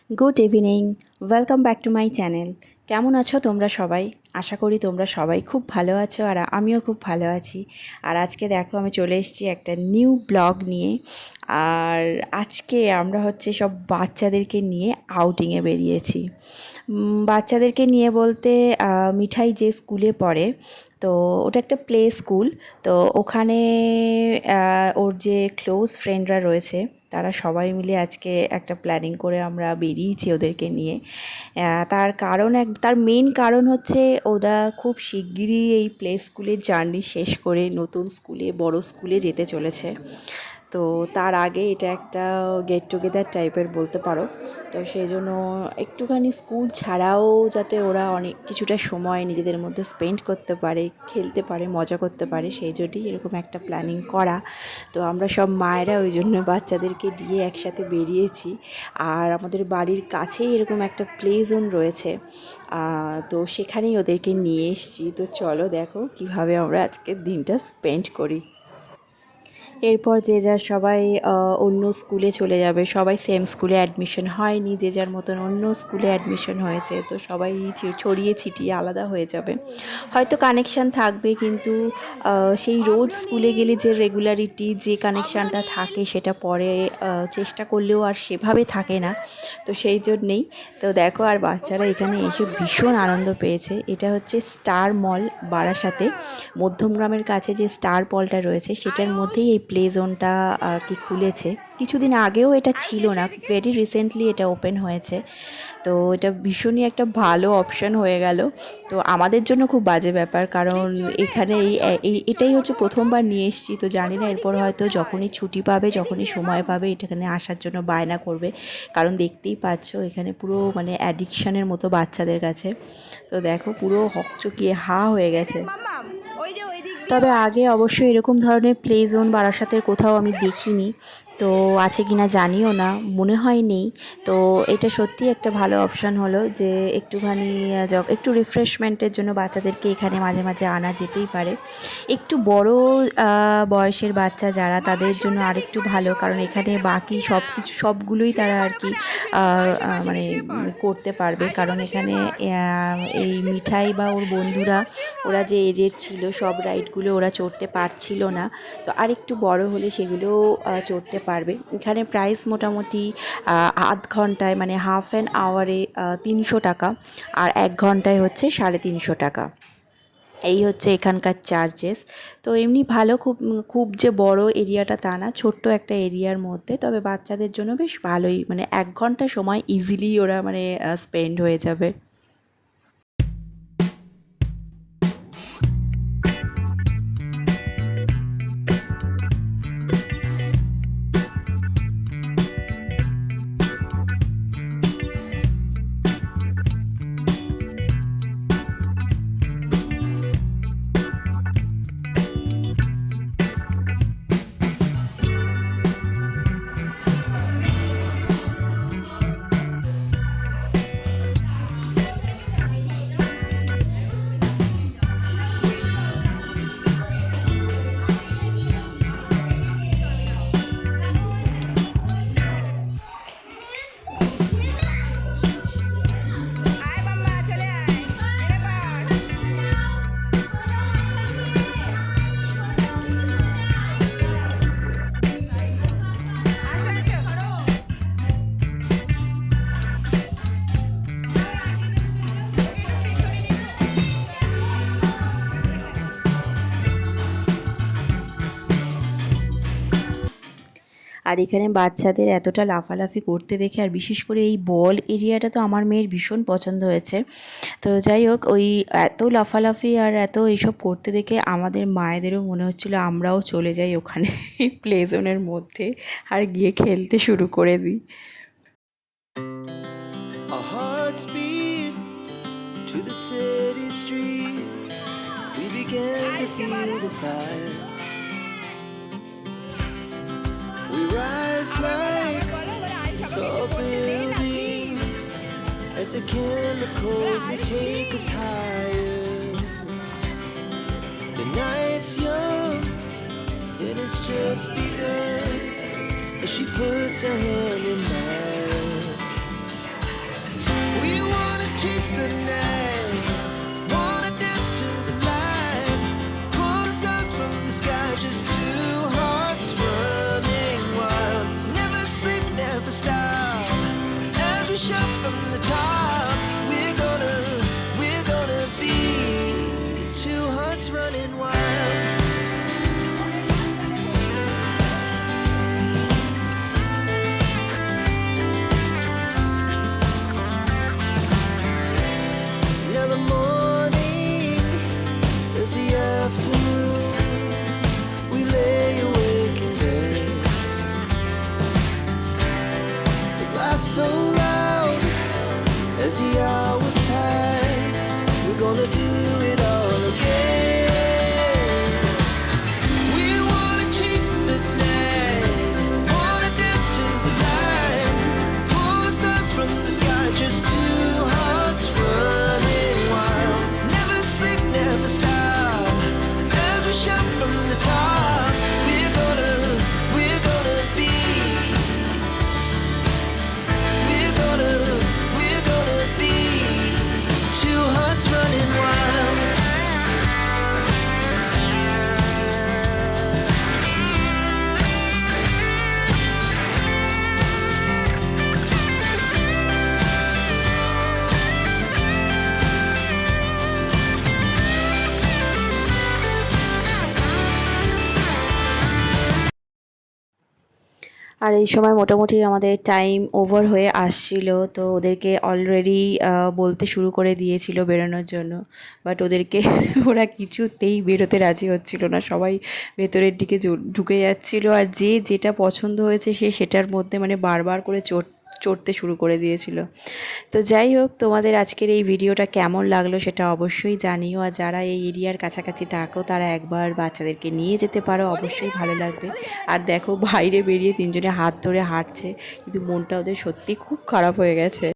Good evening, welcome back to my channel. কেমন আছো তোমরা সবাই? আশা করি তোমরা সবাই খুব ভালো আছো আর আমিও খুব ভালো আছি। আর আজকে দেখো আমি চলে এসেছি একটা নিউ ব্লগ নিয়ে। আর আজকে আমরা হচ্ছে সব বাচ্চাদেরকে নিয়ে আউটিংয়ে বেরিয়েছি। বাচ্চাদেরকে নিয়ে বলতে মিঠাই যে স্কুলে পড়ে, তো ওটা একটা প্লে স্কুল। তো ওখানে ওর যে ক্লোজ ফ্রেন্ডরা রয়েছে তারা সবাই মিলে আজকে একটা প্ল্যানিং করে আমরা বেরিয়েছি ওদেরকে নিয়ে। তার মেন কারণ হচ্ছে ওরা খুব শিগগিরই এই প্লে স্কুলের জার্নি শেষ করে নতুন স্কুলে, বড় স্কুলে যেতে চলেছে। তো তার আগে এটা একটা গেট টুগেদার টাইপের বলতে পারো। তো সেই জন্য একটুখানি স্কুল ছাড়াও যাতে ওরা অনেক কিছুটা সময় নিজেদের মধ্যে স্পেন্ড করতে পারে, খেলতে পারে, মজা করতে পারে, সেই জন্যই এরকম একটা প্ল্যানিং করা। তো আমরা সব মায়েরা ওই জন্য বাচ্চাদেরকে দিয়ে একসাথে বেরিয়েছি। আর আমাদের বাড়ির কাছেই এরকম একটা প্লে জোন রয়েছে, তো সেখানেই ওদেরকে নিয়ে এসেছি। তো চলো দেখো কীভাবে আমরা আজকের দিনটা স্পেন্ড করি। এরপর যে যার সবাই অন্য স্কুলে চলে যাবে। সবাই সেম স্কুলে অ্যাডমিশন হয়নি, যে যার মতন অন্য স্কুলে অ্যাডমিশন হয়েছে। তো সবাই ছড়িয়ে ছিটিয়ে আলাদা হয়ে যাবে। হয়তো কানেকশান থাকবে, কিন্তু সেই রোজ স্কুলে গেলে যে রেগুলারিটি, যে কানেকশানটা থাকে সেটা পরে চেষ্টা করলেও আর সেভাবে থাকে না। তো সেই জন্যেই তো দেখো, আর বাচ্চারা এখানে এসে ভীষণ আনন্দ পেয়েছে। এটা হচ্ছে স্টার মল বারাসাতে, মধ্যমগ্রামের কাছে যে স্টার মলটা রয়েছে সেটার মধ্যেই এই প্লে জোনটা আর কি খুলেছে। কিছুদিন আগেও এটা ছিল না, ভেরি রিসেন্টলি এটা ওপেন হয়েছে। তো এটা ভীষণই একটা ভালো অপশন হয়ে গেল। তো আমাদের জন্য খুব বাজে ব্যাপার, কারণ এখানে এটাই হচ্ছে প্রথমবার নিয়ে এসেছি। তো জানি না এরপর হয়তো যখনই ছুটি পাবে, যখনই সময় পাবে এখানে আসার জন্য বায়না করবে। কারণ দেখতেই পাচ্ছ এখানে পুরো মানে অ্যাডিকশানের মতো বাচ্চাদের কাছে। তো দেখো পুরো হকচকিয়ে হা হয়ে গেছে। তবে আগে অবশ্যই এরকম ধরনের প্লে জোন বারাসাতের কোথাও আমি দেখিনি। তো আছে কি না জানিও না, মনে হয় নেই। তো এটা সত্যি একটা ভালো অপশান হলো যে একটুখানি একটু রিফ্রেশমেন্টের জন্য বাচ্চাদেরকে এখানে মাঝে মাঝে আনা যেতেই পারে। একটু বড় বয়সের বাচ্চা যারা, তাদের জন্য আরেকটু ভালো, কারণ এখানে বাকি সবগুলোই তারা আর কি মানে করতে পারবে। কারণ এখানে এই মিঠাই বা ওর বন্ধুরা, ওরা যে এজের ছিল সব রাইডগুলো ওরা চড়তে পারছিল না। তো আরেকটু বড় হলে সেগুলো চড়তে পারবে। এখানে প্রাইস মোটামুটি আধ ঘন্টায় মানে হাফ অ্যান আওয়ারে 300 টাকা, আর 1 ঘন্টায় হচ্ছে 350 টাকা। এই হচ্ছে এখানকার চার্জেস। তো এমনি ভালো, খুব খুব যে বড় এরিয়াটা তা না, ছোট্ট একটা এরিয়ার মধ্যে। তবে বাচ্চাদের জন্য বেশ ভালোই, মানে 1 ঘন্টা সময় ইজিলি ওরা মানে স্পেন্ড হয়ে যাবে। আর এখানে বাচ্চাদের এতটা লাফালাফি করতে দেখে, আর বিশেষ করে এই বল এরিয়াটা তো আমার মেয়ের ভীষণ পছন্দ হয়েছে। তো যাই হোক, ওই এত লাফালাফি আর এত এইসব করতে দেখে আমাদের মায়েদেরও মনে হচ্ছিল আমরাও চলে যাই ওখানে এই প্লে জোনের মধ্যে আর গিয়ে খেলতে শুরু করে দিই। Our hearts beat to the city streets. We began to feel the fire. We rise like tall buildings as the chemicals they take us higher. The night's young and it's just begun as she puts her hand in mine. we shout from the top, we're gonna be two hearts running wild. Now the morning is the afternoon. We lay awake in bed. It laughs so loud as the hours pass. We're gonna do it all again. We wanna chase the night, wanna dance to the light, pull the stars from the sky, just two hearts running wild. Never sleep, never stop, as we shout from the top. We're gonna be, we're gonna be two hearts running wild. আর এই সময় মোটামুটি আমাদের time over হয়ে আসছিল, তো ওদেরকে already বলতে শুরু করে দিয়েছিল বেরোনোর জন্য। বাট ওদেরকে ওরা কিছুতেই বেরোতে রাজি হচ্ছিল না, সবাই ভেতরের দিকে ঢুকে যাচ্ছিল, আর যে যেটা পছন্দ হয়েছে সে সেটার মধ্যে মানে বারবার করে চড়তে শুরু করে দিয়েছিল। তো যাই হোক, তোমাদের আজকের এই ভিডিওটা কেমন লাগলো সেটা অবশ্যই জানিও, আর যারা এই এরিয়ার কাছাকাছি থাকো তারা একবার বাচ্চাদেরকে নিয়ে যেতে পারো, অবশ্যই ভালো লাগবে। আর দেখো বাইরে বেরিয়ে তিনজনে হাত ধরে হাঁটছে, কিন্তু মনটা ওদের সত্যি খুব খারাপ হয়ে গেছে।